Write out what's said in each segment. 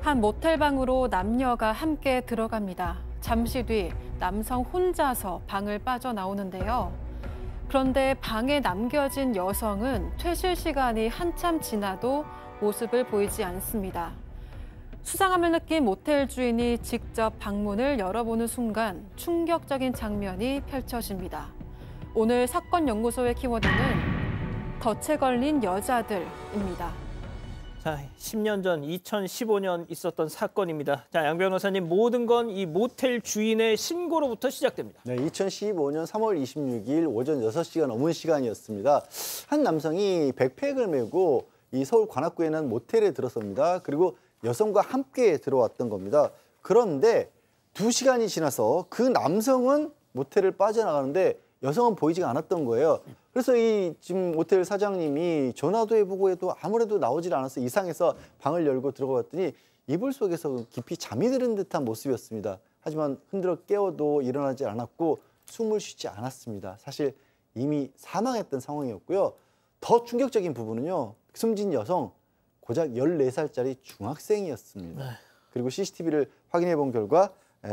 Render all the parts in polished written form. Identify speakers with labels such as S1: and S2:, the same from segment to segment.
S1: 한 모텔방으로 남녀가 함께 들어갑니다. 잠시 뒤 남성 혼자서 방을 빠져나오는데요. 그런데 방에 남겨진 여성은 퇴실 시간이 한참 지나도 모습을 보이지 않습니다. 수상함을 느낀 모텔 주인이 직접 방문을 열어보는 순간 충격적인 장면이 펼쳐집니다. 오늘 사건 연구소의 키워드는 덫에 걸린 여자들입니다.
S2: 자, 10년 전 2015년 있었던 사건입니다. 자, 양 변호사님, 모든 건 이 모텔 주인의 신고로부터 시작됩니다.
S3: 네, 2015년 3월 26일 오전 6시가 넘은 시간이었습니다. 한 남성이 백팩을 메고 이 서울 관악구에 있는 모텔에 들어섭니다. 그리고 여성과 함께 들어왔던 겁니다. 그런데 2시간이 지나서 그 남성은 모텔을 빠져나가는데 여성은 보이지가 않았던 거예요. 그래서 이 지금 모텔 사장님이 전화도 해보고 해도 아무래도 나오질 않아서 이상해서 방을 열고 들어갔더니 이불 속에서 깊이 잠이 드는 듯한 모습이었습니다. 하지만 흔들어 깨워도 일어나지 않았고 숨을 쉬지 않았습니다. 사실 이미 사망했던 상황이었고요. 더 충격적인 부분은요. 숨진 여성 고작 14살짜리 중학생이었습니다. 그리고 CCTV를 확인해 본 결과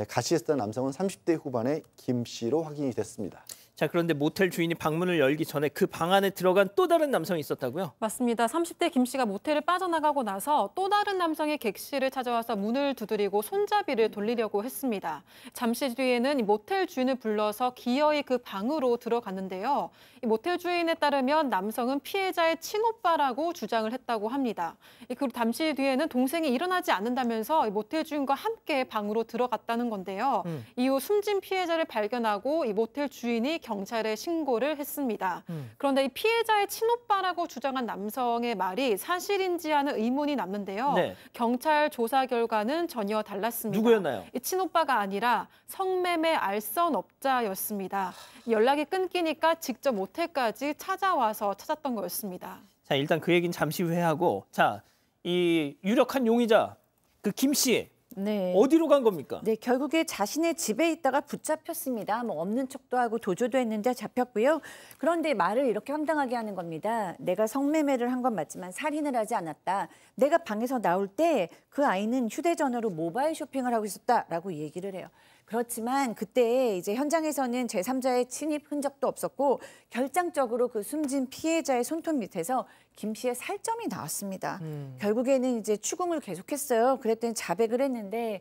S3: 같이 있었던 남성은 30대 후반의 김 씨로 확인이 됐습니다.
S2: 자, 그런데 모텔 주인이 방문을 열기 전에 그 방 안에 들어간 또 다른 남성이 있었다고요?
S1: 맞습니다. 30대 김 씨가 모텔을 빠져나가고 나서 또 다른 남성이 객 씨를 찾아와서 문을 두드리고 손잡이를 돌리려고 했습니다. 잠시 뒤에는 이 모텔 주인을 불러서 기어이 그 방으로 들어갔는데요. 이 모텔 주인에 따르면 남성은 피해자의 친오빠라고 주장을 했다고 합니다. 그리고 잠시 뒤에는 동생이 일어나지 않는다면서 이 모텔 주인과 함께 방으로 들어갔다는 건데요. 이후 숨진 피해자를 발견하고 이 모텔 주인이 경찰에 신고를 했습니다. 그런데 이 피해자의 친오빠라고 주장한 남성의 말이 사실인지 하는 의문이 남는데요.
S2: 네.
S1: 경찰 조사 결과는 전혀 달랐습니다.
S2: 누구였나요?
S1: 이 친오빠가 아니라 성매매 알선업자였습니다. 연락이 끊기니까 직접 모텔까지 찾아와서 찾았던 거였습니다.
S2: 자, 일단 그 얘기는 잠시 후에 하고, 자, 이 유력한 용의자 그 김 씨.
S4: 네.
S2: 어디로 간 겁니까?
S4: 네, 결국에 자신의 집에 있다가 붙잡혔습니다. 뭐 없는 척도 하고 도주도 했는데 잡혔고요. 그런데 말을 이렇게 황당하게 하는 겁니다. 내가 성매매를 한 건 맞지만 살인을 하지 않았다. 내가 방에서 나올 때 그 아이는 휴대전화로 모바일 쇼핑을 하고 있었다라고 얘기를 해요. 그렇지만 그때 이제 현장에서는 제3자의 침입 흔적도 없었고 결정적으로 그 숨진 피해자의 손톱 밑에서 김 씨의 살점이 나왔습니다. 결국에는 이제 추궁을 계속했어요. 그랬더니 자백을 했는데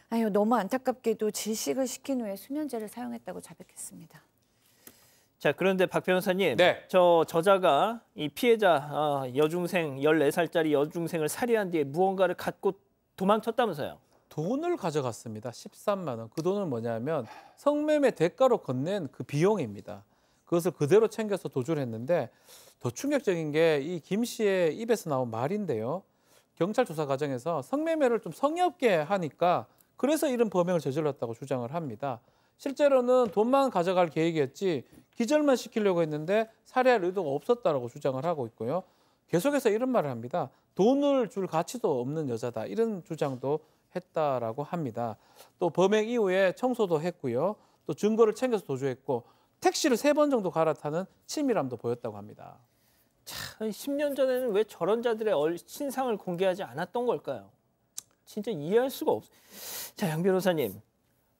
S4: 아유 너무 안타깝게도 질식을 시킨 후에 수면제를 사용했다고 자백했습니다.
S2: 자, 그런데 박 변호사님,
S5: 네.
S2: 저 저자가 이 피해자 여중생 14살짜리 여중생을 살해한 뒤에 무언가를 갖고 도망쳤다면서요?
S5: 돈을 가져갔습니다. 13만 원. 그 돈은 뭐냐면 성매매 대가로 건넨 그 비용입니다. 그것을 그대로 챙겨서 도주를 했는데 더 충격적인 게 이 김 씨의 입에서 나온 말인데요. 경찰 조사 과정에서 성매매를 좀 성의 없게 하니까 그래서 이런 범행을 저질렀다고 주장을 합니다. 실제로는 돈만 가져갈 계획이었지 기절만 시키려고 했는데 살해할 의도가 없었다라고 주장을 하고 있고요. 계속해서 이런 말을 합니다. 돈을 줄 가치도 없는 여자다. 이런 주장도 했다라고 합니다. 또 범행 이후에 청소도 했고요. 또 증거를 챙겨서 도주했고 택시를 3번 정도 갈아타는 치밀함도 보였다고 합니다.
S2: 참, 10년 전에는 왜 저런 자들의 신상을 공개하지 않았던 걸까요? 진짜 이해할 수가 없어요. 자, 양 변호사님,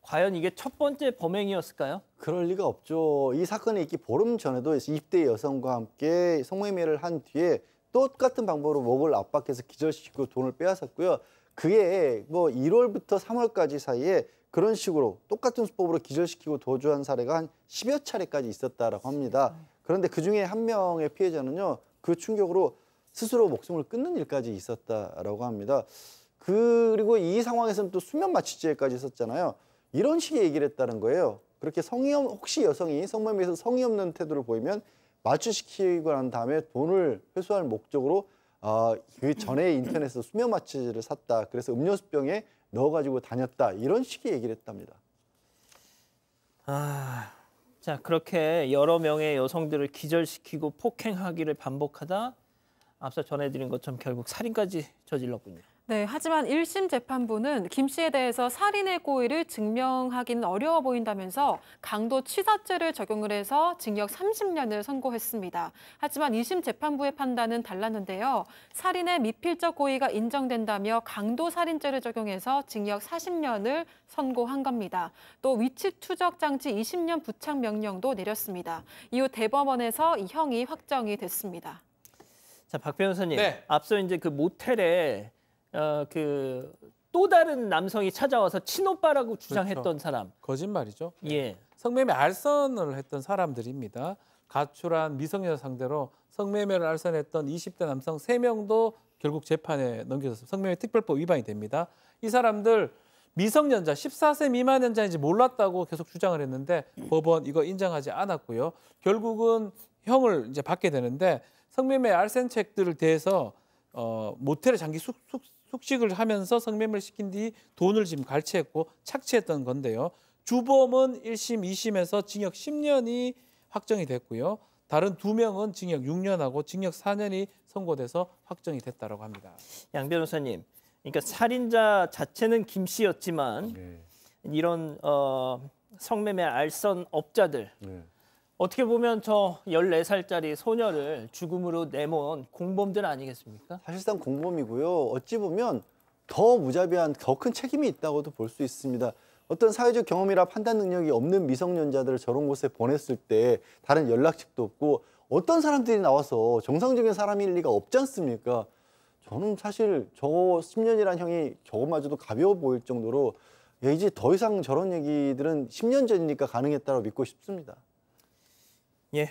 S2: 과연 이게 첫 번째 범행이었을까요?
S3: 그럴 리가 없죠. 이 사건이 있기 보름 전에도 20대 여성과 함께 성매매를 한 뒤에 똑같은 방법으로 목을 압박해서 기절시키고 돈을 빼앗았고요. 그게 뭐 1월부터 3월까지 사이에 그런 식으로 똑같은 수법으로 기절시키고 도주한 사례가 한 10여 차례까지 있었다라고 합니다. 그런데 그중에 한 명의 피해자는요. 그 충격으로 스스로 목숨을 끊는 일까지 있었다라고 합니다. 그리고 이 상황에서는 또 수면 마취죄까지 있었잖아요. 이런 식의 얘기를 했다는 거예요. 그렇게 혹시 여성이 성매매에서 성의 없는 태도를 보이면 마취시키고 난 다음에 돈을 회수할 목적으로 그 전에 인터넷에서 수면 마취제를 샀다. 그래서 음료수병에 넣어가지고 다녔다. 이런 식의 얘기를 했답니다.
S2: 자, 그렇게 여러 명의 여성들을 기절시키고 폭행하기를 반복하다 앞서 전해드린 것처럼 결국 살인까지 저질렀군요.
S1: 네, 하지만 1심 재판부는 김 씨에 대해서 살인의 고의를 증명하기는 어려워 보인다면서 강도치사죄를 적용을 해서 징역 30년을 선고했습니다. 하지만 2심 재판부의 판단은 달랐는데요. 살인의 미필적 고의가 인정된다며 강도살인죄를 적용해서 징역 40년을 선고한 겁니다. 또 위치 추적 장치 20년 부착 명령도 내렸습니다. 이후 대법원에서 이 형이 확정이 됐습니다.
S2: 자, 박 변호사님.
S5: 네.
S2: 앞서 이제 그 모텔에 그 또 다른 남성이 찾아와서 친오빠라고 주장했던
S5: 그렇죠.
S2: 사람.
S5: 거짓말이죠.
S2: 예.
S5: 성매매 알선을 했던 사람들입니다. 가출한 미성년자 상대로 성매매를 알선했던 20대 남성 3명도 결국 재판에 넘겨졌습니다. 성매매 특별법 위반이 됩니다. 이 사람들 미성년자 14세 미만 년자인지 몰랐다고 계속 주장을 했는데 법원 이거 인정하지 않았고요. 결국은 형을 이제 받게 되는데 성매매 알선책들을 대해서 모텔에 장기 숙식을 하면서 성매매를 시킨 뒤 돈을 지금 갈취했고 착취했던 건데요. 주범은 1심, 2심에서 징역 10년이 확정이 됐고요. 다른 2명은 징역 6년하고 징역 4년이 선고돼서 확정이 됐다고 합니다.
S2: 양 변호사님. 그러니까 살인자 자체는 김 씨였지만
S3: 네.
S2: 이런 성매매 알선업자들
S3: 네.
S2: 어떻게 보면 저 14살짜리 소녀를 죽음으로 내몬 공범들 아니겠습니까?
S3: 사실상 공범이고요. 어찌 보면 더 무자비한 더 큰 책임이 있다고도 볼 수 있습니다. 어떤 사회적 경험이라 판단 능력이 없는 미성년자들을 저런 곳에 보냈을 때 다른 연락책도 없고 어떤 사람들이 나와서 정상적인 사람일 리가 없지 않습니까? 저는 사실 저 10년이란 형이 저것마저도 가벼워 보일 정도로 야, 이제 더 이상 저런 얘기들은 10년 전이니까 가능했다고 믿고 싶습니다.
S2: 예.